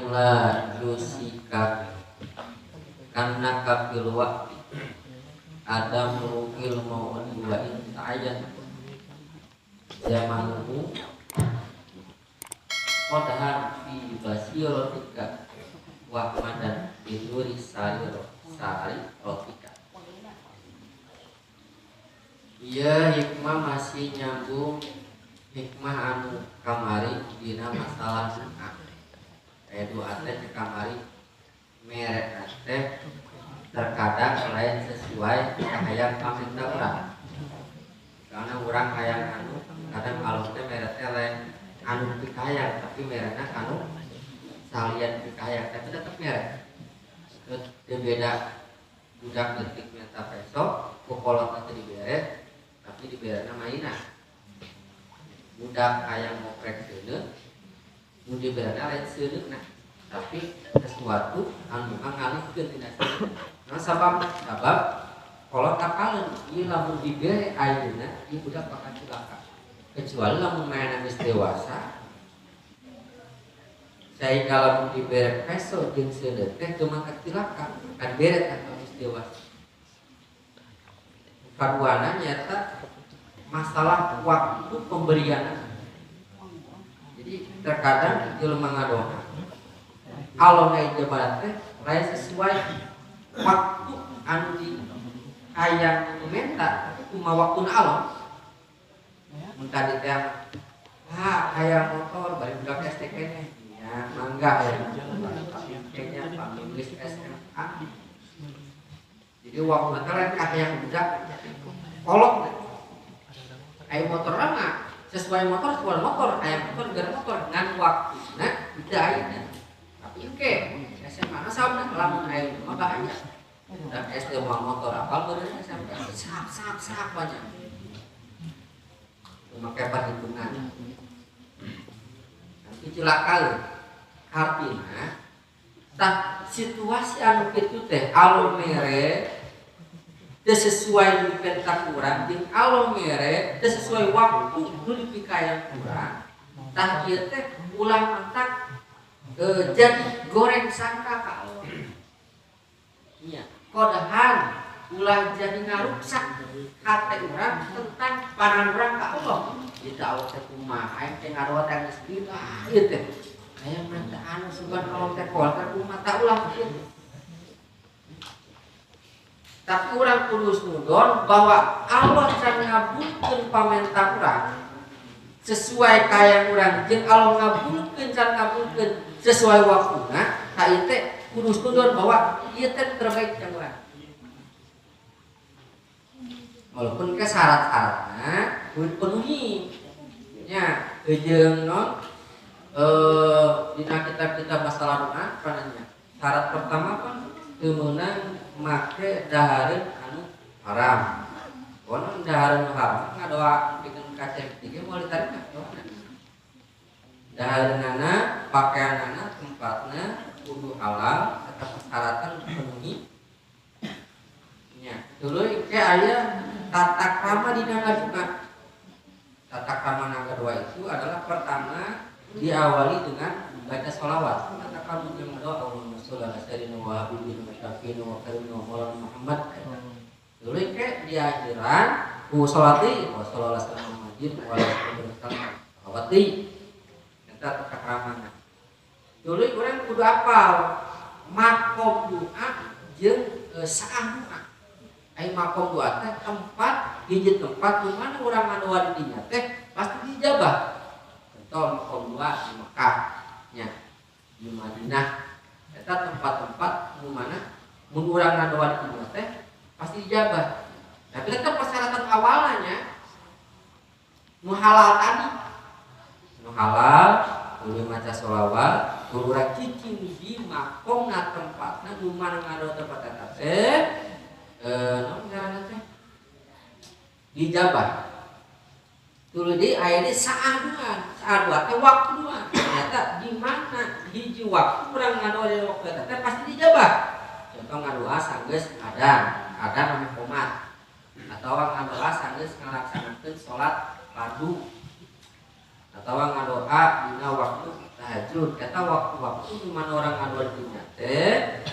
la yusika karena kafil waqti adam rukil mau'un wa in ta'ayyan zamanuhu qadahan fi basiratika wa madan biduri sari rotika. Iya hikmah masih nyambung hikmah anu kamari dina masalah doa. Doa teh kamari merek teh terkadang lain sesuai hayang paminta urang. Karena urang hayang anu kadang kalau teh merek teh lain anu pikayang tapi merekna anu salian pikayang tapi tetap merek. Teu beda budak detik minta peso kukolot teh dibere tapi diberena mainan. Budak hayang ngoprek seuneu nu diberena lain seuneukna tapi sesuatu anu ngalihkeun tina seuneu. Nah sabab kolot kapaleun ieu lamun dibere ayeuna ieu budak bakal cilaka. Kecuali lamun mainan geus dewasa. Sehingga lamun dibere peso jeung seuneu teh teu mangkat cilaka, kan bere atuh geus dewasa. Kaduana nyata masalah waktu pemberian. Jadi terkadang jelema ngadoa Allah ngaijabat teh lain sesuai waktu anu di hayang minta tapi kumaha waktuna Allah. Mun tadi teh hayang motor bari budak STK nya ya mangga ya kayaknya Pak Inggris SMA. Jadi waktu teh lain hayang budak kolot aya motor mah sesuai motor aya motor gara motor ngan waktuna beda ayeuna. Tapi engke SMA na sabna lamun aya mah bahaya. Dan SD mah motor apal beureuh SMP sak banyak. Make perhitungan. Tapi cilakaeun. Artina tah situasi anu kitu teh alo mere teu sesuai nu pentak urang jeung alo mere teu sesuai waktu nu dipikayang urang. Tah ieu teh ulah mantak jadi goreng sangka ka Allah. Nya, kodahan ulah jadi ngaruksak hate urang tentang panan urang ka Allah. Jadi Allah teh kumaha aing teh ngadoa teh geus kitu ieu teh. Aya mah anu subhanallah teh kuat kumaha ta ulah kitu. Tapi orang kudus nudon bahwa Allah can ngabulkeun pamenta urang sesuai kaya urang jeung Allah ngabulkeun can ngabulkeun sesuai waktuna. Ka ieu teh kudus nudon bahwa ieu teh terbaik can urang. Walaupun ke syarat-syaratna kudu penuhi. Nya jeung non dina kitab-kitab masalah doa pananya. Syarat pertama kan teu meunang make dahareun anu haram. Konon dahareun haram ngadoa pikeun kaceng tiga moal ditarima doana. Dahareunana, pakaianana, tempatna kudu halal, eta persyaratan dipenuhi. Nya, tuluy ke aya tata krama dina ngadoa. Tata krama ngadoa itu adalah pertama diawali dengan baca sholawat. Tata krama ngadoa Allahumma sholli ala sayyidina wa habibina wa syafiina wa karimina wa maulana Muhammad. Dulu ke di akhiran sholati wa shollallahu alaihi wasallam wa sholawati. Eta takaramana. Dulu urang kudu apal makom doa jeung saah doa. Ai makom doa teh tempat hiji tempat di mana urang ngadoa di dinya teh pasti dijabah. Contoh makom doa di Mekah nya di Madinah. Eta tempat-tempat nu mana mun urang ngadoa di dinya teh pasti dijabah. Tapi tetap persyaratan awalnya nu halal tadi. Nu halal kudu maca sholawat, kudu urang cicing di makomna tempatna nu mana ngadoa tempat eta teh naon ngaranna teh dijabah. Tuluy deui aya di saah dua teh waktu dua. Ternyata di mana hiji waktu urang ngadoa di waktu eta teh pasti dijabah. Contoh ngadoa sanggeus ada nama qomat atau ngadoa sanggeus ngalaksanakeun salat fardu atau ngadoa dina waktu tahajud lanjut kata waktu-waktu di mana orang ngaduan dunya teh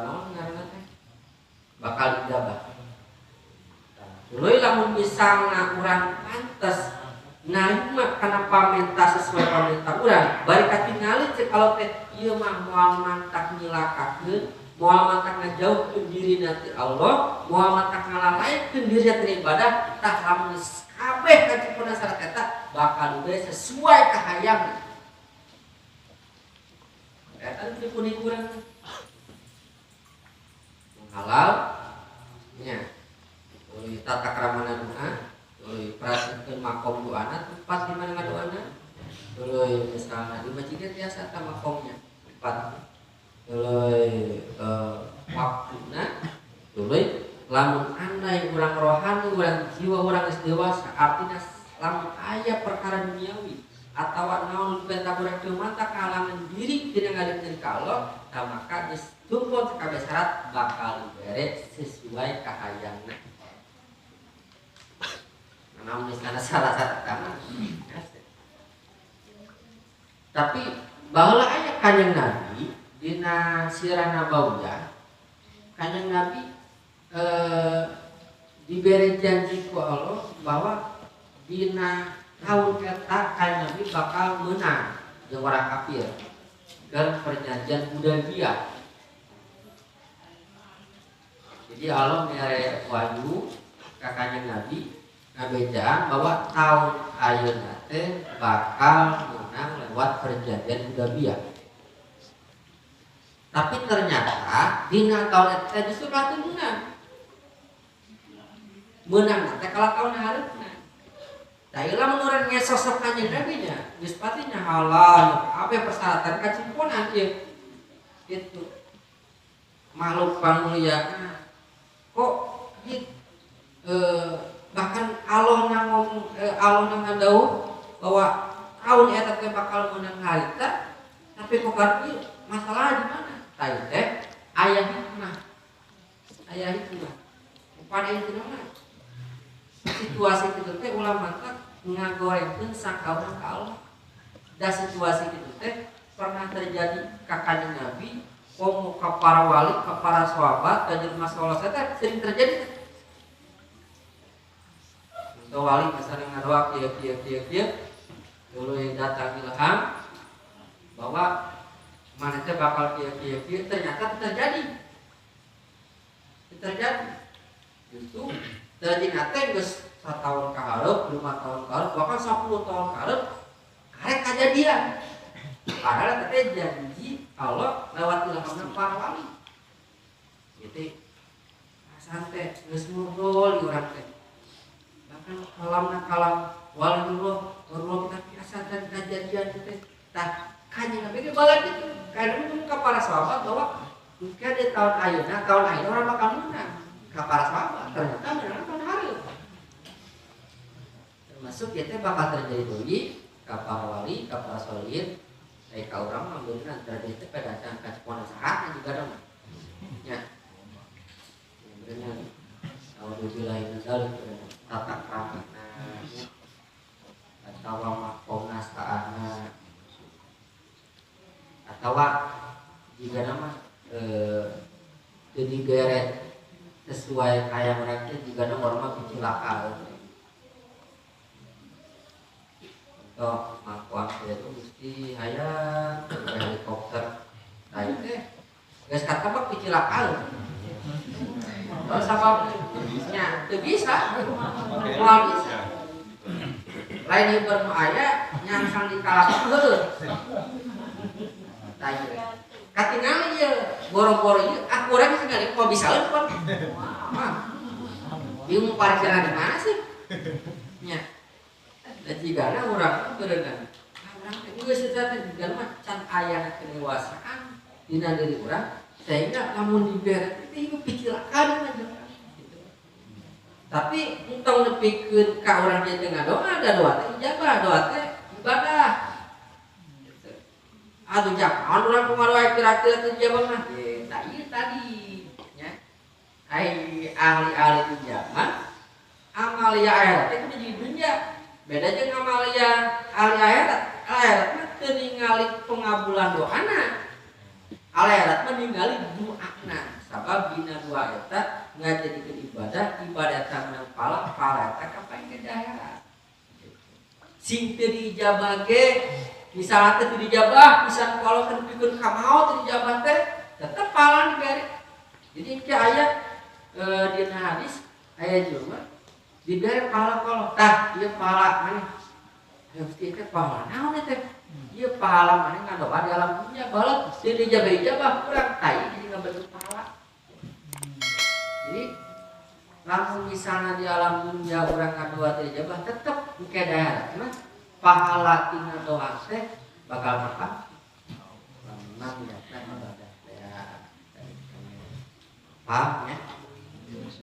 naon ngaranna teh bakal dijabah. Tuluy lamun misalna urang pantes narima kana pamenta sesuai pamenta urang bari katingali cek kalau teh ieu mah moal mantak nyilakakeun, moal mantak ngajauhkeun diri nanti Allah, moal mantak ngalalaikeun diri nanti ibadah, tah lamun kabeh kacipuna syarat eta bakal diberi sesuai kahayang. Eta teh kuning urang halal nya. Tuluy tata krama doa, tuluy perhatikan makom doana tempat di mana ngadoana. Tuluy misalnya di masjid biasa ta makomnya tempat. Tuluy waktuna, tuluy lamun andai urang rohani, urang jiwa, urang geus dewasa, artinya lamun aya perkara duniawi atawa naon perintah urang teu mantap kalangan diri dina ngadeunkeun ka Allah, tah maka geus tumpul kabeh syarat bakal dibere sesuai kahayangna. Namun misalnya salah satu kamar. Tapi baheula aya kanjeng Nabi dina sirah nabawiyah, kanjeng Nabi diberi janji ku Allah bahwa dina tahun eta kanjeng Nabi bakal menang jeung orang kafir dan perjanjian Hudaybiyah. Jadi Allah mere wahyu ka kanjeng Nabi ngabejaan bahwa tahun ayeuna teh bakal menang lewat perjanjian Hudaybiyah. Tapi ternyata dina tahun eta justru kateu menang. Menang teh kalau tahun hareupna. Da ieu lamun urang ngesosok kanjeng Nabi nya, geus pati nya halal, apa persyaratan kacimpunan ieu. Itu makhluk pamulia kok bahkan Allah nang ngandauh bahwa tahun eta teh bakal menang harita, tapi kok ieu masalah di mana? Tah teh aya hikmah. Aya hikmah. Upana itu mah situasi kitu teh ulah mantap ngagorengkeun sakaurang ka Allah. Da situasi kitu teh pernah terjadi ka kanjeng Nabi, komo ka para wali, ka para sahabat, ka jelema sallallahu alaihi wasallam sering terjadi. Untuk wali misalnya ngadoa kieu dulu datang ilham bahwa mana teh bakal kieu ternyata terjadi. Justru terjadi teh geus 1 tahun ka hareup, 5 tahun ka hareup, bahkan 10 tahun ka hareup karek kajadian. Padahal teh janji Allah lewat ilhamna para wali. Gitu. Santai geus ngobrol urang teh. Bahkan kalam waliullah kita biasa dan kejadian teh. Tah kanjeng Nabi ge bala kitu. Kadang ka para sahabat bahwa mungkin di tahun ayeuna orang bakal menang. Ka para sahabat ternyata menang tahun hareup. Termasuk ya teh bakal terjadi deui ka para wali, ka para sholihin, ka urang mah beunang terjadi teh pada angka sahat juga dong. Ya. Benar. Alhamdulillah tata kramana atawa makomna saana atawa jika nama jadi geret sesuai kayak mereka juga nama orang kecilakal. Untuk makuan itu mesti hayang helikopter. Nah itu guys kata mah kecilakal. Kalau sababnya itu bisa, mau bisa. Lain ibarat aya nyangsang di kalap heuh. Tanya. Katingali ieu boro-boro ieu akurang sekali kok bisa leumpet. Ieu parkiran di mana sih? Nya. Da jigana urang beunang. Urang teh geus eta juga mah can aya kedewasaan dina diri urang sehingga lamun dibere teh pikiran aja. Tapi entong nepikeun ka urang teh dengan doa teh ijabah, doa teh ibadah. Aduh jangan orang pengaruh kira-kira teh ijabah mah. Tah ieu tadi nya. Ai ahli-ahli zaman amalia akhirat teh di dunia. Beda jeung amalia ahli akhirat. Akhirat mah teu ningali bukan doana. Akhirat mah ningali doana. Sabab dina doa eta ngajadikeun ibadah menang pala eta kapan ke akhirat. Sing teu dijabah ge misalnya teu dijabah, bisa kalau teu pikeun ka maot teu dijabah teh tetep pahala dibere. Jadi ke aya dina hadis aya jelema dibere pahala kalau tah ieu pahala maneh. Ya mesti teh pahala naon teh? Ieu pahala maneh ngadoa di alam dunya balat teu dijabah kurang tai jadi ngabentuk pahala. Jadi lamun misalnya di alam dunia urang ngadoa teu dijabah tetep engke daerah mah pahala tina doa teh bakal makan. Lamun ibadah ya. Paham ya?